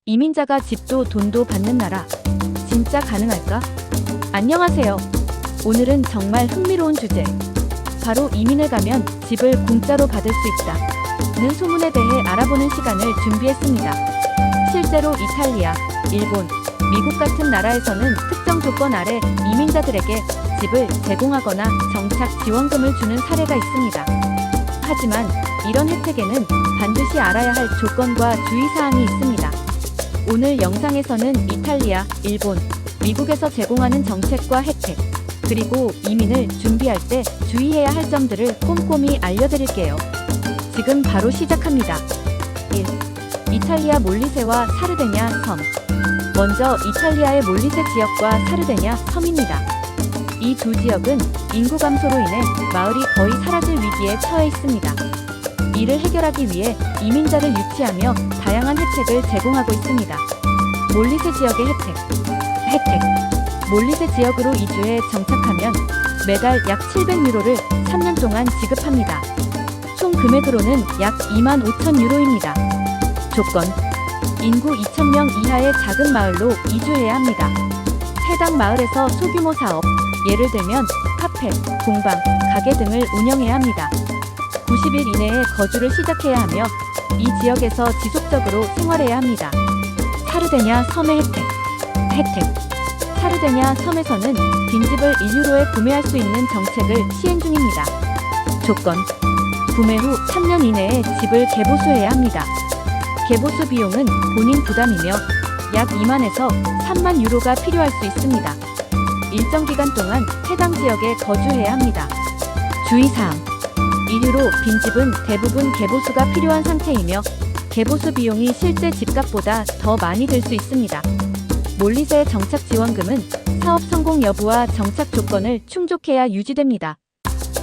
이민자가 집도 돈도 받는 나라. 진짜 가능할까? 안녕하세요. 오늘은 정말 흥미로운 주제. 바로 이민을 가면 집을 공짜로 받을 수 있다는 소문에 대해 알아보는 시간을 준비했습니다. 실제로 이탈리아, 일본, 미국 같은 나라에서는 특정 조건 아래 이민자들에게 집을 제공하거나 정착 지원금을 주는 사례가 있습니다. 하지만 이런 혜택에는 반드시 알아야 할 조건과 주의사항이 있습니다. 오늘 영상에서는 이탈리아, 일본, 미국에서 제공하는 정책과 혜택, 그리고 이민을 준비할 때 주의해야 할 점들을 꼼꼼히 알려드릴게요. 지금 바로 시작합니다. 1. 이탈리아 몰리세와 사르데냐 섬. 먼저 이탈리아의 몰리세 지역과 사르데냐 섬입니다. 이 두 지역은 인구 감소로 인해 마을이 거의 사라질 위기에 처해 있습니다. 이를 해결하기 위해 이민자를 유치하며 다양한 혜택을 제공하고 있습니다. 몰리세 지역의 혜택. 몰리세 지역으로 이주해 정착하면 매달 약 700유로를 3년 동안 지급합니다. 총 금액으로는 약 25,000유로입니다. 조건: 인구 2,000명 이하의 작은 마을로 이주해야 합니다. 해당 마을에서 소규모 사업, 예를 들면 카페, 공방, 가게 등을 운영해야 합니다. 90일 이내에 거주를 시작해야 하며 이 지역에서 지속적으로 생활해야 합니다. 사르데냐 섬의 혜택. 사르데냐 섬에서는 빈집을 1유로에 구매할 수 있는 정책을 시행 중입니다. 조건: 구매 후 3년 이내에 집을 개보수해야 합니다. 개보수 비용은 본인 부담이며 약 2만에서 3만 유로가 필요할 수 있습니다. 일정 기간 동안 해당 지역에 거주해야 합니다. 주의사항: 1유로 빈집은 대부분 개보수가 필요한 상태이며 개보수 비용이 실제 집값보다 더 많이 들 수 있습니다. 몰리세 정착 지원금은 사업 성공 여부와 정착 조건을 충족해야 유지됩니다.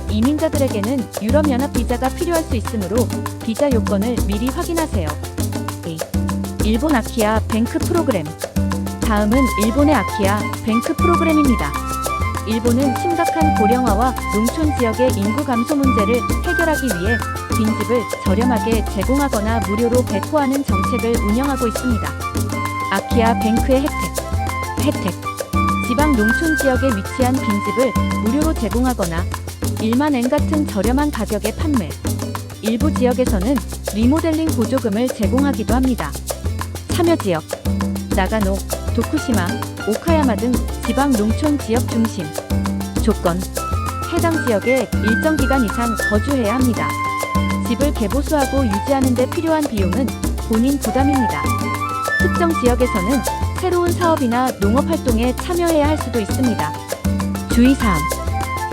이민자들에게는 유럽연합 비자가 필요할 수 있으므로 비자 요건을 미리 확인하세요. 일본 아키아 뱅크 프로그램. 다음은 일본의 아키아 뱅크 프로그램입니다. 일본은 심각한 고령화와 농촌 지역의 인구 감소 문제를 해결하기 위해 빈집을 저렴하게 제공하거나 무료로 배포하는 정책을 운영하고 있습니다. 아키아 뱅크의 혜택. 지방 농촌 지역에 위치한 빈집을 무료로 제공하거나 1만 엔 같은 저렴한 가격에 판매. 일부 지역에서는 리모델링 보조금을 제공하기도 합니다. 참여 지역: 나가노, 도쿠시마, 오카야마 등 지방 농촌 지역 중심. 조건: 해당 지역에 일정 기간 이상 거주해야 합니다. 집을 개보수하고 유지하는 데 필요한 비용은 본인 부담입니다. 특정 지역에서는 새로운 사업이나 농업 활동에 참여해야 할 수도 있습니다. 주의사항: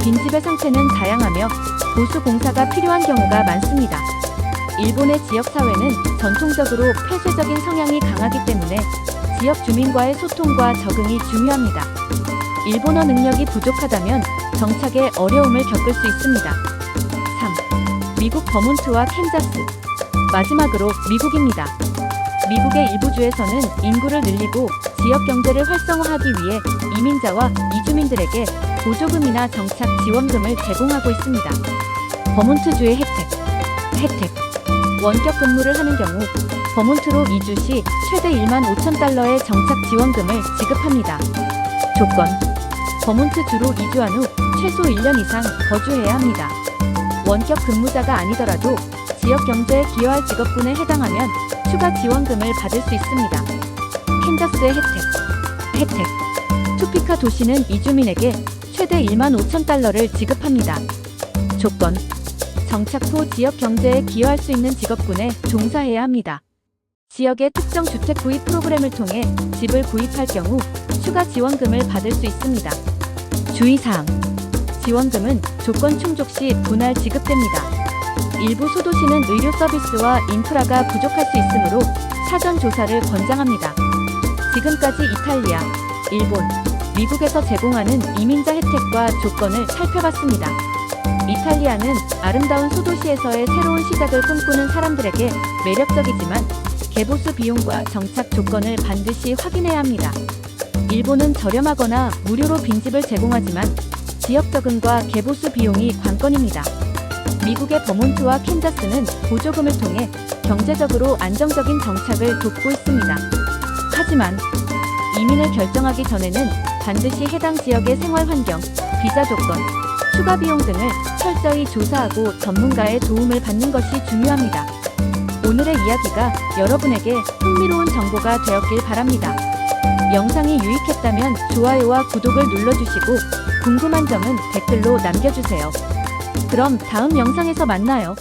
빈집의 상태는 다양하며 보수 공사가 필요한 경우가 많습니다. 일본의 지역사회는 전통적으로 폐쇄적인 성향이 강하기 때문에 지역 주민과의 소통과 적응이 중요합니다. 일본어 능력이 부족하다면 정착에 어려움을 겪을 수 있습니다. 3. 미국 버몬트와 캔자스. 마지막으로 미국입니다. 미국의 일부 주에서는 인구를 늘리고 지역 경제를 활성화하기 위해 이민자와 이주민들에게 보조금이나 정착 지원금을 제공하고 있습니다. 버몬트주의 혜택. 원격 근무를 하는 경우 버몬트로 이주 시 최대 15,000달러의 정착 지원금을 지급합니다. 조건: 버몬트주로 이주한 후 최소 1년 이상 거주해야 합니다. 원격 근무자가 아니더라도 지역 경제에 기여할 직업군에 해당하면 추가 지원금을 받을 수 있습니다. 캔자스의 혜택. 투피카 도시는 이주민에게 최대 15,000달러를 지급합니다. 조건: 정착 후 지역 경제에 기여할 수 있는 직업군에 종사해야 합니다. 지역의 특정 주택 구입 프로그램을 통해 집을 구입할 경우 추가 지원금을 받을 수 있습니다. 주의사항: 지원금은 조건 충족 시 분할 지급됩니다. 일부 소도시는 의료 서비스와 인프라가 부족할 수 있으므로 사전 조사를 권장합니다. 지금까지 이탈리아, 일본, 미국에서 제공하는 이민자 혜택과 조건을 살펴봤습니다. 이탈리아는 아름다운 소도시에서의 새로운 시작을 꿈꾸는 사람들에게 매력적이지만 개보수 비용과 정착 조건을 반드시 확인해야 합니다. 일본은 저렴하거나 무료로 빈집을 제공하지만 지역 적응과 개보수 비용이 관건입니다. 미국의 버몬트와 캔자스는 보조금을 통해 경제적으로 안정적인 정착을 돕고 있습니다. 하지만 이민을 결정하기 전에는 반드시 해당 지역의 생활 환경, 비자 조건, 추가 비용 등을 철저히 조사하고 전문가의 도움을 받는 것이 중요합니다. 오늘의 이야기가 여러분에게 흥미로운 정보가 되었길 바랍니다. 영상이 유익했다면 좋아요와 구독을 눌러주시고 궁금한 점은 댓글로 남겨주세요. 그럼 다음 영상에서 만나요.